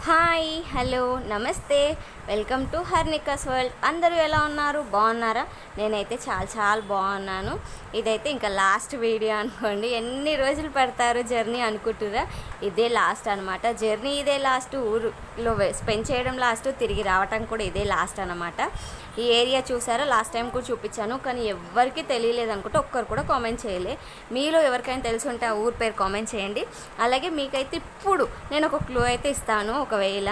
Hi hello నమస్తే welcome to హర్నికాస్ world. అందరూ ఎలా ఉన్నారు? బాగున్నారా? నేనైతే చాలా బాగున్నాను. ఇదైతే ఇంకా లాస్ట్ వీడియో అనుకోండి. ఎన్ని రోజులు పడతారు జర్నీ అనుకుంటురా, ఇదే లాస్ట్ అనమాట. జర్నీ ఇదే లాస్ట్, ఊరిలో స్పెండ్ చేయడం లాస్ట్, తిరిగి రావటం కూడా ఇదే లాస్ట్ అనమాట. ఈ ఏరియా చూసారా, లాస్ట్ టైం కూడా చూపించాను, కానీ ఎవరికి తెలియలేదు అనుకుంటే ఒక్కరు కూడా కామెంట్ చేయలే. మీలో ఎవరికైనా తెలిసి ఉంటే ఆ ఊరి పేరు కామెంట్ చేయండి. అలాగే మీకైతే ఇప్పుడు నేను ఒక క్లూ అయితే ఇస్తాను. ఒకవేళ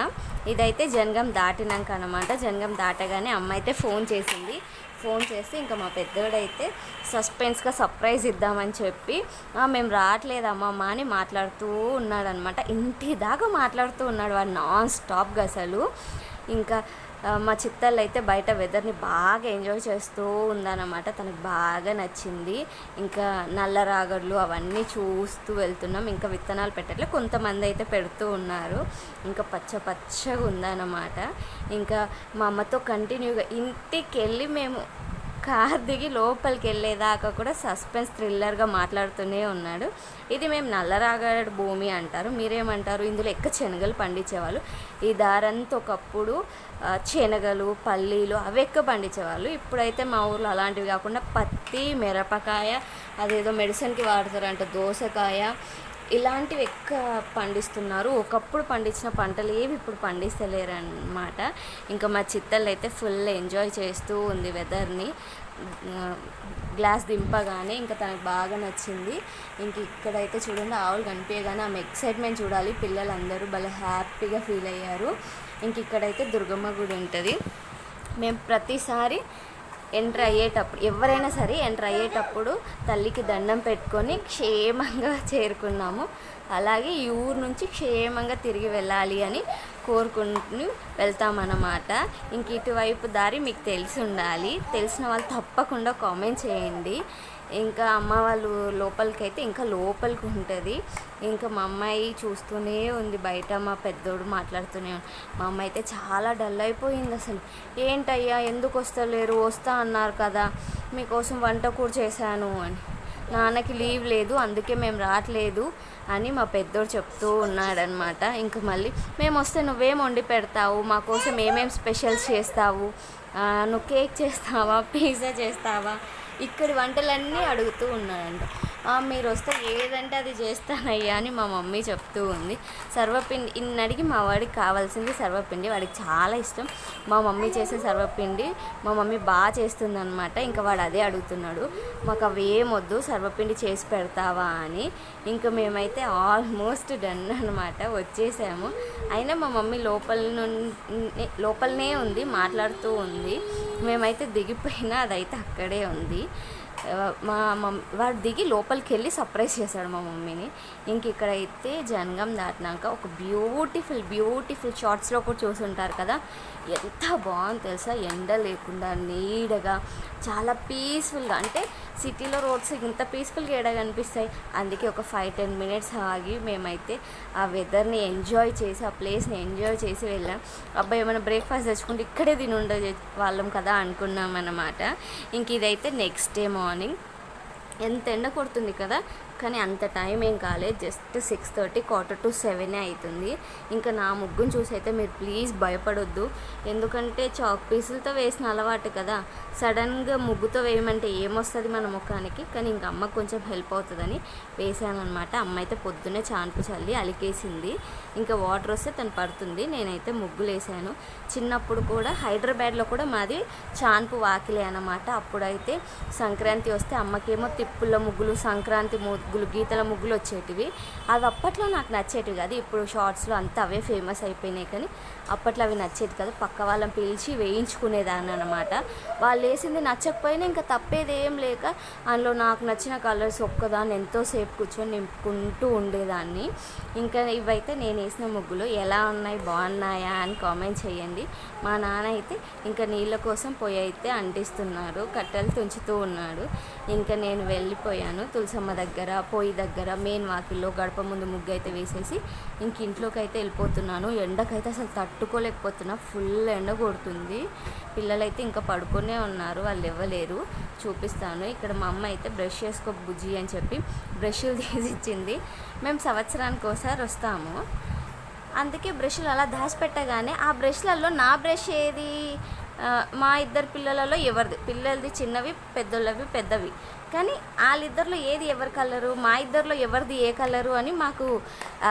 ఇదైతే జనగం దాటినాక అనమాట. జనగం దాటగానే అమ్మ అయితే ఫోన్ చేసింది. ఫోన్ చేసి ఇంకా మా పెద్దోడైతే సస్పెన్స్గా సర్ప్రైజ్ ఇద్దామని చెప్పి మేము రావట్లేదమ్మమ్మ అని మాట్లాడుతూ ఉన్నాడనమాట. ఇంటి దాకా మాట్లాడుతూ ఉన్నాడు వాడు నాన్ స్టాప్గా అసలు. ఇంకా మా చిత్తళ్ళు అయితే బయట వెదర్ని బాగా ఎంజాయ్ చేస్తూ ఉందన్నమాట. తనకు బాగా నచ్చింది. ఇంకా నల్ల రాగడ్లు అవన్నీ చూస్తూ వెళ్తున్నాం. ఇంకా విత్తనాలు పెట్టట్లే, కొంతమంది అయితే పెడుతూ ఉన్నారు. ఇంకా పచ్చగా ఉందన్నమాట. ఇంకా మా అమ్మతో కంటిన్యూగా ఇంటికి వెళ్ళి మేము కార్ దిగి లోపలికి వెళ్ళేదాకా కూడా సస్పెన్స్ థ్రిల్లర్గా మాట్లాడుతూనే ఉన్నాడు. ఇది మేము నల్లరాగడి భూమి అంటారు, మీరేమంటారు? ఇందులో శనగలు పండించేవాళ్ళు. ఈ దారంతా ఒకప్పుడు శనగలు, పల్లీలు అవి పండించేవాళ్ళు. ఇప్పుడైతే మా ఊర్లో అలాంటివి కాకుండా పత్తి, మిరపకాయ, అదేదో మెడిసిన్కి వాడతారంట, దోసకాయ, ఇలాంటివి పండిస్తున్నారు. ఒకప్పుడు పండించిన పంటలు ఏవి ఇప్పుడు పండిస్తలేరు అన్నమాట. ఇంకా మా చిత్తళ్ళు అయితే ఫుల్ ఎంజాయ్ చేస్తూ ఉంది వెదర్ని. గ్లాస్ దింపగానే ఇంకా తనకు బాగా నచ్చింది. ఇంక ఇక్కడైతే చూడండి, ఆవులు కనిపించగానే ఆమె ఎక్సైట్మెంట్ చూడాలి. పిల్లలందరూ భలే హ్యాపీగా ఫీల్ అయ్యారు. ఇంక ఇక్కడైతే దుర్గమ్మ గుడి ఉంటుంది. మేము ప్రతిసారి ఎంటర్ అయ్యేటప్పుడు, ఎవరైనా సరే ఎంటర్ అయ్యేటప్పుడు తల్లికి దండం పెట్టుకొని క్షేమంగా చేరుకున్నాము. అలాగే ఈ ఊరు నుంచి క్షేమంగా తిరిగి వెళ్ళాలి అని కోరుకుంటూ వెళ్తామన్నమాట. ఇంక ఇటువైపు దారి మీకు తెలిసి ఉండాలి. తెలిసిన వాళ్ళు తప్పకుండా కామెంట్ చేయండి. ఇంకా అమ్మ వాళ్ళు లోపలికైతే ఇంకా లోపలికి ఉంటుంది. ఇంకా మా అమ్మాయి చూస్తూనే ఉంది బయట, మా పెద్దోడు మాట్లాడుతూనే ఉంది. మా అమ్మ అయితే చాలా డల్ అయిపోయింది. అసలు ఏంటయ్యా ఎందుకు వస్తలేరు, వస్తా అన్నారు కదా, మీకోసం వంట కూడా చేశాను అని. నాన్నకి లీవ్ లేదు, అందుకే మేము రావట్లేదు అని మా పెద్దోడు చెప్తూ ఉన్నాడనమాట. ఇంక మళ్ళీ మేము వస్తే నువ్వేం వండి పెడతావు, మా కోసం ఏమేమి స్పెషల్స్ చేస్తావు, నువ్వు కేక్ చేస్తావా, పిజ్జా చేస్తావా, ఇక్కడి వంటలన్నీ అడుగుతూ ఉన్నాడంట. మీరు వస్తే ఏదంటే అది చేస్తానయ్యా అని మా మమ్మీ చెప్తూ ఉంది. సర్వపిండి ఇన్నడికి మా వాడికి కావాల్సింది సర్వపిండి, వాడికి చాలా ఇష్టం. మా మమ్మీ చేసే సర్వపిండి మా మమ్మీ బాగా చేస్తుందన్నమాట. ఇంకా వాడు అదే అడుగుతున్నాడు, మాకు అవి ఏమొద్దు, సర్వపిండి చేసి పెడతావా అని. ఇంకా మేమైతే ఆల్మోస్ట్ డన్ అనమాట, వచ్చేసాము. అయినా మా మమ్మీ లోపలనే ఉంది, మాట్లాడుతూ ఉంది. మేమైతే దిగిపోయినా అదైతే అక్కడే ఉంది. వాడు దిగి లోపలికి వెళ్ళి సర్ప్రైజ్ చేశాడు మా మమ్మీని. ఇంక ఇక్కడైతే జనగం దాటినాక ఒక బ్యూటిఫుల్ షార్ట్స్లో కూడా చూసుంటారు కదా, ఎంత బాగుంది తెలుసా, ఎండ లేకుండా నీడగా చాలా పీస్ఫుల్గా. అంటే సిటీలో రోడ్స్ ఇంత పీస్ఫుల్గా ఏడా కనిపిస్తాయి. అందుకే ఒక 5-10 మినిట్స్ ఆగి మేమైతే ఆ వెదర్ని ఎంజాయ్ చేసి, ఆ ప్లేస్ని ఎంజాయ్ చేసి వెళ్ళాం. అబ్బాయి ఏమైనా బ్రేక్ఫాస్ట్ తెచ్చుకుంటే ఇక్కడే తిని ఉండే వాళ్ళం కదా అనుకున్నాం అన్నమాట. ఇంక ఇదైతే నెక్స్ట్ డే మార్నింగ్. ఎంత ఎండ కొడుతుంది కదా, కానీ అంత టైం ఏం కాలేదు, జస్ట్ 6:30 7 అవుతుంది. ఇంకా నా ముగ్గును చూసి అయితే మీరు ప్లీజ్ భయపడొద్దు, ఎందుకంటే చాక్ పీసులతో వేసిన అలవాటు కదా, సడన్గా ముగ్గుతో వేయమంటే ఏమొస్తుంది మన ముఖానికి. కానీ ఇంకా అమ్మకు కొంచెం హెల్ప్ అవుతుందని వేసానమాట. అమ్మ అయితే పొద్దున్నే చాన్పు చల్లి అలికేసింది. ఇంకా వాటర్ వస్తే తను పడుతుంది. నేనైతే ముగ్గులు వేసాను. చిన్నప్పుడు కూడా హైదరాబాద్లో కూడా మాది చాన్పు వాకిలే అన్నమాట. అప్పుడైతే సంక్రాంతి వస్తే అమ్మకేమో తిప్పుల ముగ్గులు, సంక్రాంతి ముగ్గులు, గీతల ముగ్గులు వచ్చేటివి. అవి అప్పట్లో నాకు నచ్చేటివి కాదు. ఇప్పుడు షార్ట్స్లో అంతా అవే ఫేమస్ అయిపోయినాయి, కానీ అప్పట్లో అవి నచ్చేది కదా. పక్క వాళ్ళని పిలిచి వేయించుకునేదాన్ని అనమాట. వాళ్ళు వేసింది నచ్చకపోయినా ఇంకా తప్పేది ఏం లేక అందులో నాకు నచ్చిన కలర్స్ ఒక్కదాన్ని ఎంతోసేపు కూర్చొని నింపుకుంటూ ఉండేదాన్ని. ఇంకా ఇవైతే నేను వేసిన ముగ్గులు ఎలా ఉన్నాయి, బాగున్నాయా అని కామెంట్ చేయండి. మా నాన్న అయితే ఇంకా నీళ్ళ కోసం పొయ్యి అయితే అంటిస్తున్నారు, కట్టెలు తుంచుతూ ఉన్నాడు. ఇంకా నేను వెళ్ళిపోయాను తులసమ్మ దగ్గర, పొయ్యి దగ్గర, మెయిన్ వాకిల్లో గడప ముందు ముగ్గు అయితే వేసేసి ఇంక ఇంట్లోకి అయితే వెళ్ళిపోతున్నాను. ఎండకైతే అసలు తట్టుకోలేకపోతున్నా, ఫుల్ ఎండ కొడుతుంది. పిల్లలైతే ఇంకా పడుకునే ఉన్నారు, వాళ్ళు ఇవ్వలేరు. చూపిస్తాను. ఇక్కడ మా అమ్మ అయితే బ్రష్ చేసుకో బుజ్జి అని చెప్పి బ్రష్లు తీసి ఇచ్చింది. మేము సంవత్సరానికి ఒకసారి వస్తాము. అందుకే బ్రష్లు అలా దాచిపెట్టగానే ఆ బ్రష్లలో నా బ్రష్ ఏది, మా ఇద్దరు పిల్లలలో ఎవరిది, పిల్లలది చిన్నవి, పెద్దోళ్ళవి పెద్దవి, కానీ వాళ్ళిద్దరిలో ఏది ఎవరి కలరు, మా ఇద్దరిలో ఎవరిది ఏ కలరు అని మాకు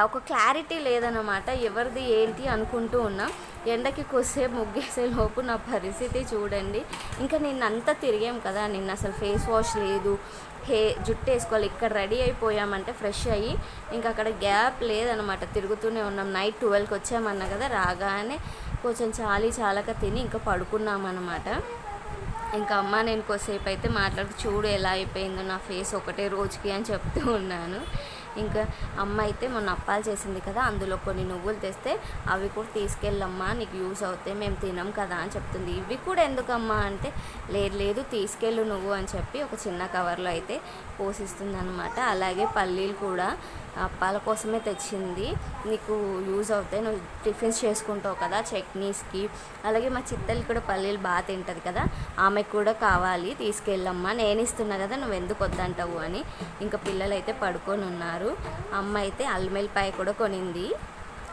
ఒక క్లారిటీ లేదన్నమాట. ఎవరిది ఏంటి అనుకుంటూ ఉన్నాం. ఎండకి కొద్దిసేపు ముగ్గేసే లోపు నా పరిస్థితి చూడండి. ఇంకా నిన్నంతా తిరిగాం కదా, నిన్న అసలు ఫేస్ వాష్ లేదు, జుట్టు వేసుకోవాలి. ఇక్కడ రెడీ అయిపోయామంటే ఫ్రెష్ అయ్యి ఇంకా అక్కడ గ్యాప్ లేదనమాట, తిరుగుతూనే ఉన్నాం. నైట్ 12కి వచ్చామన్నా కదా, రాగానే కొంచెం చాలక తిని ఇంకా పడుకున్నామన్నమాట. ఇంకా అమ్మ నేను కొద్దిసేపు అయితే మాట్లాడుతూ చూడు ఎలా అయిపోయిందో నా ఫేస్ ఒకటే రోజుకి అని చెప్తూ ఉన్నాను. ఇంకా అమ్మ అయితే మొన్న అప్పాలు చేసింది కదా, అందులో కొన్ని నువ్వులు తెస్తే అవి కూడా తీసుకెళ్ళమ్మా, నీకు యూస్ అవుతాయి, మేము తినం కదా అని చెప్తుంది. ఇవి కూడా ఎందుకమ్మా అంటే లేదు తీసుకెళ్ళు నువ్వు అని చెప్పి ఒక చిన్న కవర్లో అయితే పోసిస్తుంది అనమాట. అలాగే పల్లీలు కూడా అప్పాల కోసమే తెచ్చింది, నీకు యూజ్ అవుతాయి, నువ్వు టిఫిన్స్ చేసుకుంటావు కదా చట్నీస్కి. అలాగే మా చిత్తలు కూడా పల్లీలు బాగా తింటుంది కదా, ఆమెకు కూడా కావాలి, తీసుకెళ్ళమ్మా, నేను ఇస్తున్నా కదా, నువ్వు ఎందుకు వద్దంటావు అని. ఇంకా పిల్లలు అయితే పడుకొని ఉన్నారు. అమ్మ అయితే అల్లమెల్లిపాయ కూడా కొనింది,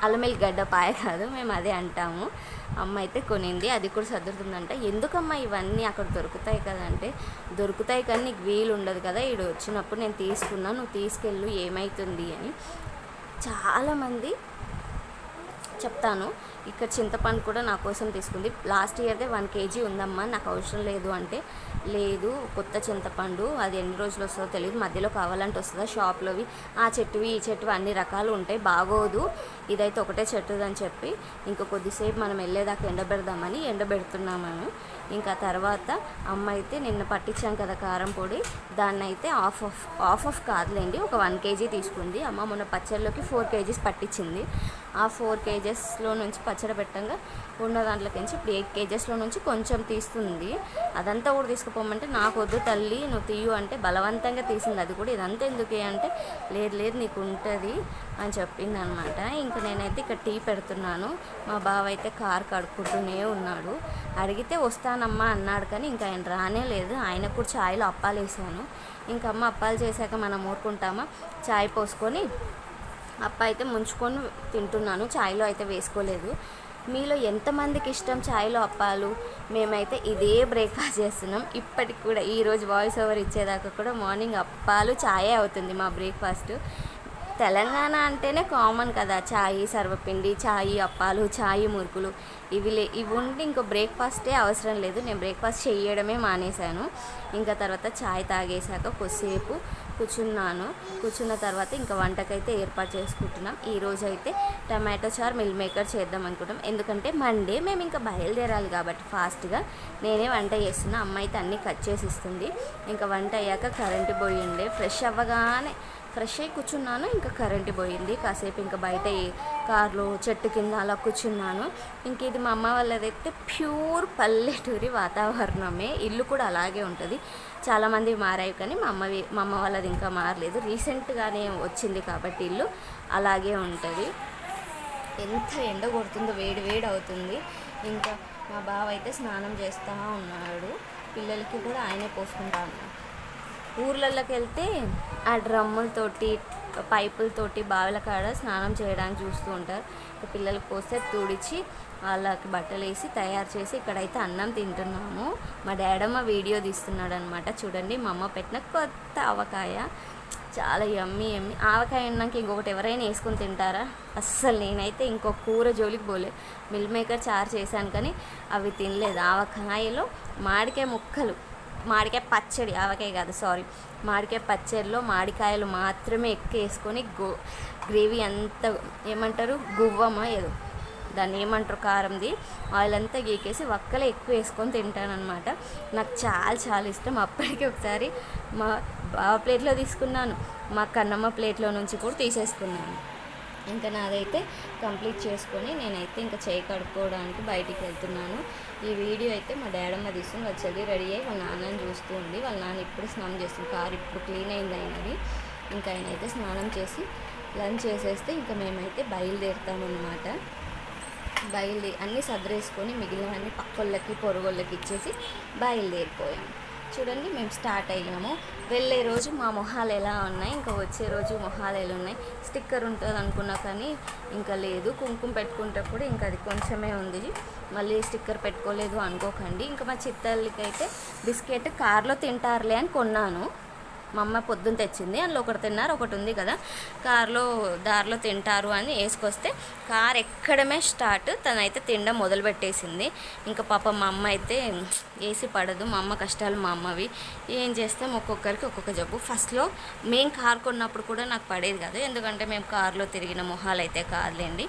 అల్లమెల్లిగడ్డ పాయ కాదు, మేము అదే అంటాము. అమ్మ అయితే కొనింది, అది కూడా సర్దుతుందంట. ఎందుకమ్మా ఇవన్నీ, అక్కడ దొరుకుతాయి కదంటే దొరుకుతాయి కానీ నీకు వీలు ఉండదు కదా, ఈడు వచ్చినప్పుడు నేను తీసుకున్నా, నువ్వు తీసుకెళ్ళు ఏమవుతుంది అని. చాలామంది చెప్తాను. ఇక్కడ చింతపండు కూడా నా కోసం తీసుకుంది. లాస్ట్ ఇయర్దే 1 kg ఉందమ్మా, నాకు అవసరం లేదు అంటే, లేదు కొత్త చింతపండు, అది ఎన్ని రోజులు వస్తుందో తెలియదు, మధ్యలో కావాలంటే వస్తుందా, షాప్లోవి ఆ చెట్టువి ఈ చెట్టువి అన్ని రకాలు ఉంటాయి, బాగోదు, ఇదైతే ఒకటే చెట్టుదని చెప్పి ఇంకా కొద్దిసేపు మనం వెళ్ళేదాకా ఎండబెడదామని ఎండబెడుతున్నాము. ఇంకా తర్వాత అమ్మ అయితే నిన్న పట్టించాం కదా కారం పొడి, దాన్ని అయితే ఆఫ్ కాదులేండి, ఒక 1 kg తీసుకుంది. అమ్మ మొన్న పచ్చళ్ళలోకి 4 kgs పట్టించింది. ఆ 4 kgsలో నుంచి పచ్చడి పెట్టంగా ఉన్న దాంట్లోకించి ఇప్పుడు 8 kgsలో నుంచి కొంచెం తీస్తుంది. అదంతా కూడా తీసుకుపోమంటే నాకు వద్దు తల్లి నువ్వు తీయు అంటే బలవంతంగా తీసింది. అది కూడా ఇదంతా ఎందుకే అంటే లేదు నీకు ఉంటుంది అని చెప్పింది అనమాట. ఇంకా నేనైతే ఇక్కడ టీ పెడుతున్నాను. మా బావ అయితే కారు కడుక్కుంటూనే ఉన్నాడు. అడిగితే వస్తానమ్మా అన్నాడు కానీ ఇంకా ఆయన రానే లేదు. ఆయనకు కూడా ఛాయ్లో అప్పాలు వేసాను. ఇంకా అమ్మ అప్పాలు చేశాక మనం ఊరుకుంటామా, ఛాయ్ పోసుకొని అప్ప అయితే ముంచుకొని తింటున్నాను, ఛాయ్లో అయితే వేసుకోలేదు. మీలో ఎంతమందికి ఇష్టం ఛాయ్లో అప్పాలు? మేమైతే ఇదే బ్రేక్ఫాస్ట్ చేస్తున్నాం ఇప్పటికి కూడా. ఈరోజు వాయిస్ ఓవర్ ఇచ్చేదాకా కూడా మార్నింగ్ అప్పాలు ఛాయే అవుతుంది మా బ్రేక్ఫాస్ట్. తెలంగాణ అంటేనే కామన్ కదా, ఛాయ్ సర్వపిండి, ఛాయ్ అప్పాలు, ఛాయ్ మురుకులు, ఇవి ఉండి ఇంకో బ్రేక్ఫాస్టే అవసరం లేదు. నేను బ్రేక్ఫాస్ట్ చేయడమే మానేశాను. ఇంకా తర్వాత ఛాయ్ తాగేశాక కొద్దిసేపు కూర్చున్న తర్వాత ఇంకా వంటకైతే ఏర్పాటు చేసుకుంటున్నాం. ఈరోజు అయితే టమాటో చారు మిల్ మేకర్ చేద్దాం అనుకుంటాం. ఎందుకంటే మండే మేము ఇంకా బయలుదేరాలి కాబట్టి ఫాస్ట్గా నేనే వంట చేస్తున్నా. అమ్మ అయితే అన్నీ కట్ చేసి ఇస్తుంది. ఇంకా వంట అయ్యాక కరెంటు పోయిండే, ఫ్రెష్ అయ్యి కూర్చున్నాను. ఇంకా కరెంటు పోయింది. కాసేపు ఇంకా బయట కార్లో చెట్టు కింద అలా కూర్చున్నాను. ఇంక ఇది మా అమ్మ వాళ్ళదైతే ప్యూర్ పల్లెటూరి వాతావరణమే. ఇల్లు కూడా అలాగే ఉంటుంది. చాలామంది మారాయి కానీ మా అమ్మ వాళ్ళది ఇంకా మారలేదు. రీసెంట్గానే వచ్చింది కాబట్టి ఇల్లు అలాగే ఉంటుంది. ఎంత ఎండ కొడుతుందో, వేడి అవుతుంది. ఇంకా మా బావ అయితే స్నానం చేస్తూ ఉన్నాడు. పిల్లలకి కూడా ఆయనే పోసుకుంటా ఉన్నాడు. ఊర్లలోకి వెళ్తే ఆ డ్రమ్ములతోటి పైపులతోటి బావిల కాడ స్నానం చేయడానికి చూస్తూ ఉంటారు. పిల్లలకు పోస్తే తుడిచి వాళ్ళకి బట్టలు వేసి తయారు చేసి ఇక్కడైతే అన్నం తింటున్నాము. మా డాడమ్మ వీడియో తీస్తున్నాడు అనమాట. చూడండి మా అమ్మ పెట్టిన కొత్త ఆవకాయ, చాలా యమ్మీ. ఆవకాయ ఉన్నాక ఇంకొకటి ఎవరైనా వేసుకొని తింటారా? అస్సలు నేనైతే ఇంకొక కూర జోలికి పోలే. మిల్ మేకర్ చారు చేశాను కానీ అవి తినలేదు. ఆవకాయలో మామిడికాయ పచ్చడి, ఆవకాయ కాదు సారీ, మామిడికాయ పచ్చడిలో మామిడికాయలు మాత్రమే ఎక్కువ వేసుకొని గ్రేవీ అంతా ఏమంటారు గువ్వమా ఏదో దాన్ని ఏమంటారు కారంది ఆయిల్ అంతా గీకేసి వక్కలే ఎక్కువ వేసుకొని తింటానమాట. నాకు చాలా ఇష్టం. అప్పటికి ఒకసారి మా బావ ప్లేట్లో తీసుకున్నాను, మా కన్నమ్మ ప్లేట్లో నుంచి కూడా తీసేసుకున్నాను. ఇంకా నాదైతే కంప్లీట్ చేసుకొని నేనైతే ఇంకా చేయి కడుక్కోవడానికి బయటికి వెళ్తున్నాను. ఈ వీడియో అయితే మా డాడమ్మ తీసుకుని వచ్చేది రెడీ అయ్యి వాళ్ళ నాన్నని చూస్తూ ఉంది. వాళ్ళ నాన్న ఇప్పుడు స్నానం చేస్తుంది, కారు ఇప్పుడు క్లీన్ అయింది అయినది. ఇంకా ఆయన అయితే స్నానం చేసి లంచ్ చేసేస్తే ఇంకా మేమైతే బయలుదేరుతామన్నమాట. అన్నీ సర్దేసుకొని మిగిలినవన్నీ పక్కోళ్ళకి పొరుగోళ్ళకి ఇచ్చేసి బయలుదేరిపోయాం. చూడండి మేము స్టార్ట్ అయ్యాము. వెళ్ళే రోజు మా మొహాలు ఎలా ఉన్నాయి, ఇంకా వచ్చే రోజు మొహాలు ఎలా ఉన్నాయి. స్టిక్కర్ ఉంటుంది అనుకున్నా కానీ ఇంకా లేదు. కుంకుమ పెట్టుకుంటప్పుడు ఇంకా అది కొంచెమే ఉంది, మళ్ళీ స్టిక్కర్ పెట్టుకోలేదు అనుకోకండి. ఇంకా మా చిత్తళ్ళకి అయితే బిస్కెట్ కార్లో తింటారులే అని కొన్నాను. మా అమ్మ పొద్దున్న తెచ్చింది, అందులో ఒకటి తిన్నారు, ఒకటి ఉంది కదా కార్లో దారిలో తింటారు అని వేసుకొస్తే కార్ ఎక్కడమే స్టార్ట్. తనైతే తినడం మొదలుపెట్టేసింది. ఇంకా పాప మా అమ్మ అయితే వేసి పడదు. మా అమ్మ కష్టాలు మా అమ్మవి. ఏం చేస్తాం, ఒక్కొక్కరికి ఒక్కొక్క జబ్బు. ఫస్ట్లో మేము కార్ కొన్నప్పుడు కూడా నాకు పడేది కాదు, ఎందుకంటే మేము కార్లో తిరిగిన మొహాలు అయితే కాదులేండి.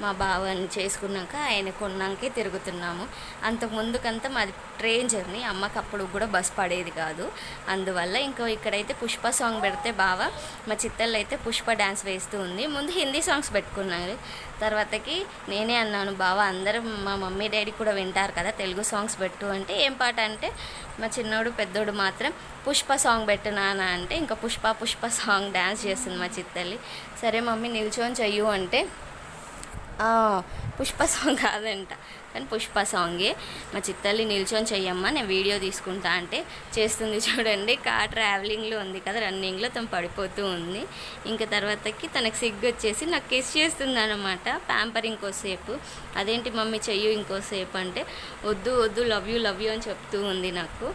మా బావని చేసుకున్నాక ఆయన కొన్నాకే తిరుగుతున్నాము. అంతకుముందుకంతా మాది ట్రైన్ జర్నీ. అమ్మకి అప్పుడు కూడా బస్ పడేది కాదు. అందువల్ల ఇంకా ఇక్కడైతే పుష్ప సాంగ్ పెడితే బావ, మా చిత్తల్లో అయితే పుష్ప డ్యాన్స్ వేస్తూ ఉంది. ముందు హిందీ సాంగ్స్ పెట్టుకున్నారు, తర్వాతకి నేనే అన్నాను బావ అందరూ మా మమ్మీ డాడీ కూడా వింటారు కదా తెలుగు సాంగ్స్ పెట్టు అంటే, ఏం పాట అంటే మా చిన్నోడు పెద్దోడు మాత్రం పుష్ప సాంగ్ పెట్టినానా అంటే ఇంకా పుష్ప సాంగ్ డ్యాన్స్ చేస్తుంది మా చిత్తల్లి. సరే మమ్మీ నిల్చొని చెయ్యు అంటే పుష్ప సాంగ్ కాదంట కానీ పుష్ప సాంగే. మా చిత్తల్లి నిల్చొని చెయ్యమ్మా నేను వీడియో తీసుకుంటా అంటే చేస్తుంది. చూడండి కార్ ట్రావెలింగ్లో ఉంది కదా, రన్నింగ్లో తను పడిపోతూ ఉంది. ఇంకా తర్వాతకి తనకు సిగ్గు వచ్చేసి నాకు కిస్ చేస్తుంది అనమాట, ప్యాంపర్ ఇంకోసేపు. అదేంటి మమ్మీ చెయ్యు ఇంకోసేపు అంటే వద్దు లవ్ యూ అని చెప్తూ ఉంది నాకు.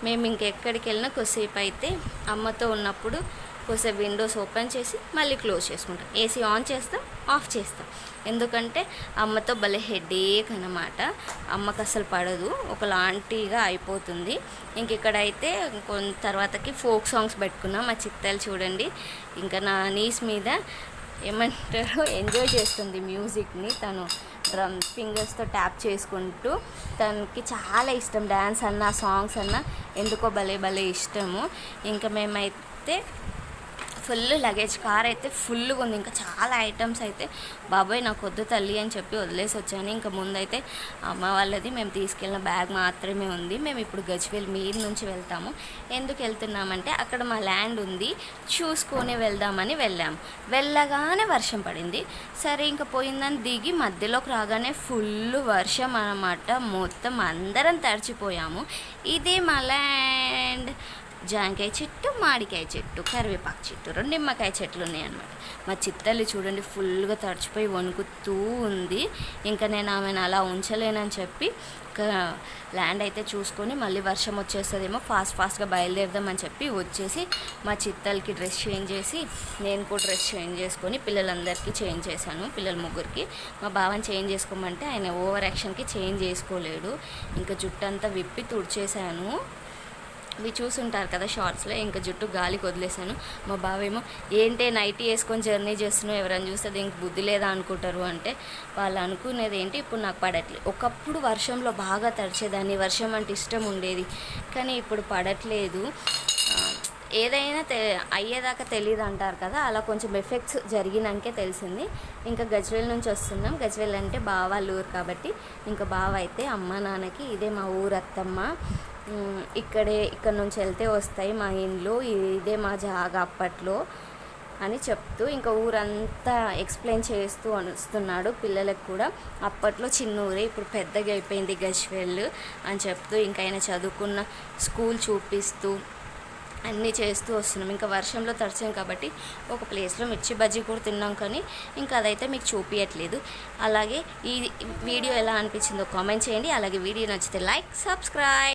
మేము ఇంకెక్కడికి వెళ్ళినా కొద్దిసేపు అయితే అమ్మతో ఉన్నప్పుడు కొద్దిసేపు విండోస్ ఓపెన్ చేసి మళ్ళీ క్లోజ్ చేసుకుంటాం, ఏసీ ఆన్ చేస్తాం ఆఫ్ చేస్తాం. ఎందుకంటే అమ్మతో భలే హెడేక్ అన్నమాట. అమ్మకు అసలు పడదు, ఒకలాంటిగా అయిపోతుంది. ఇంక ఇక్కడైతే తర్వాతకి ఫోక్ సాంగ్స్ పెట్టుకున్నాం. మా చిత్తలు చూడండి ఇంకా నా నీస్ మీద ఏమంటారో ఎంజాయ్ చేస్తుంది మ్యూజిక్ని. తను డ్రమ్ ఫింగర్స్తో ట్యాప్ చేసుకుంటూ, తనకి చాలా ఇష్టం డ్యాన్స్ అన్నా సాంగ్స్ అన్నా, ఎందుకో భలే ఇష్టము. ఇంకా మేమైతే ఫుల్ లగేజ్, కార్ అయితే ఫుల్గా ఉంది. ఇంకా చాలా ఐటమ్స్ అయితే బాబాయ్ నాకు వద్దు తల్లి అని చెప్పి వదిలేసి వచ్చాను. ఇంకా ముందైతే అమ్మ వాళ్ళది మేము తీసుకెళ్ళిన బ్యాగ్ మాత్రమే ఉంది. మేము ఇప్పుడు గజ్వేల్ మీద నుంచి వెళ్తాము. ఎందుకు వెళ్తున్నామంటే అక్కడ మా ల్యాండ్ ఉంది, చూసుకొని వెళ్దామని వెళ్ళాము. వెళ్ళగానే వర్షం పడింది. సరే ఇంకా పోయిందని దిగి మధ్యలోకి రాగానే ఫుల్ వర్షం అన్నమాట. మొత్తం అందరం తడిచిపోయాము. ఇదే మా ల్యాండ్. జాంకాయ చెట్టు, మామిడికాయ చెట్టు, కరివేపాకు చెట్టు, 2 నిమ్మకాయ చెట్లు ఉన్నాయన్నమాట. మా చిత్తల్లి చూడండి ఫుల్గా తడిచిపోయి వణుకుతూ ఉంది. ఇంకా నేను ఆమెను అలా ఉంచలేనని చెప్పి ల్యాండ్ అయితే చూసుకొని మళ్ళీ వర్షం వచ్చేస్తుందేమో ఫాస్ట్గా బయలుదేరదామని చెప్పి వచ్చేసి మా చిత్తలకి డ్రెస్ చేంజ్ చేసి నేను కూడా డ్రెస్ చేంజ్ చేసుకొని పిల్లలందరికీ చేంజ్ చేశాను. పిల్లల ముగ్గురికి మా బావని చేంజ్ చేసుకోమంటే ఆయన ఓవర్ యాక్షన్కి చేంజ్ చేసుకోలేడు. ఇంకా జుట్టు అంతా విప్పి తుడిచేశాను. ఇవి చూసుంటారు కదా షార్ట్స్లో. ఇంకా జుట్టు గాలికి వదిలేసాను. మా బావేమో ఏంటే నైటీ వేసుకొని జర్నీ చేస్తున్నావు, ఎవరైనా చూస్తే దీనికి బుద్ధి లేదా అనుకుంటారు అంటే, వాళ్ళు అనుకునేది ఏంటి ఇప్పుడు నాకు పడట్లేదు. ఒకప్పుడు వర్షంలో బాగా తడిచేదాన్ని, వర్షం అంటే ఇష్టం ఉండేది, కానీ ఇప్పుడు పడట్లేదు. ఏదైనా అయ్యేదాకా తెలియదు అంటారు కదా, అలా కొంచెం ఎఫెక్ట్స్ జరిగినాకే తెలిసింది. ఇంకా గజ్వేల్ నుంచి వస్తున్నాం. గజ్వేల్ అంటే బావ వాళ్ళ ఊరు కాబట్టి ఇంకా బావ అయితే అమ్మ నాన్నకి ఇదే మా ఊరు అత్తమ్మ, ఇక్కడ నుంచి వెళ్తే వస్తాయి మా ఇండ్లు, ఇదే మా జాగా అప్పట్లో అని చెప్తూ ఇంకా ఊరంతా ఎక్స్ప్లెయిన్ చేస్తూ వస్తున్నాడు. పిల్లలకు కూడా అప్పట్లో చిన్న ఊరే ఇప్పుడు పెద్దగా అయిపోయింది గజ్వేల్ అని చెప్తూ ఇంకా ఆయన చదువుకున్న స్కూల్ చూపిస్తూ అన్నీ చేస్తూ వస్తున్నాం. ఇంకా వర్షంలో తడిచాం కాబట్టి ఒక ప్లేస్లో మిర్చి బజ్జీ కూడా తిన్నాం, కానీ ఇంకా అదైతే మీకు చూపించట్లేదు. అలాగే ఈ వీడియో ఎలా అనిపించిందో కామెంట్ చేయండి. అలాగే వీడియో నచ్చితే లైక్, సబ్స్క్రైబ్.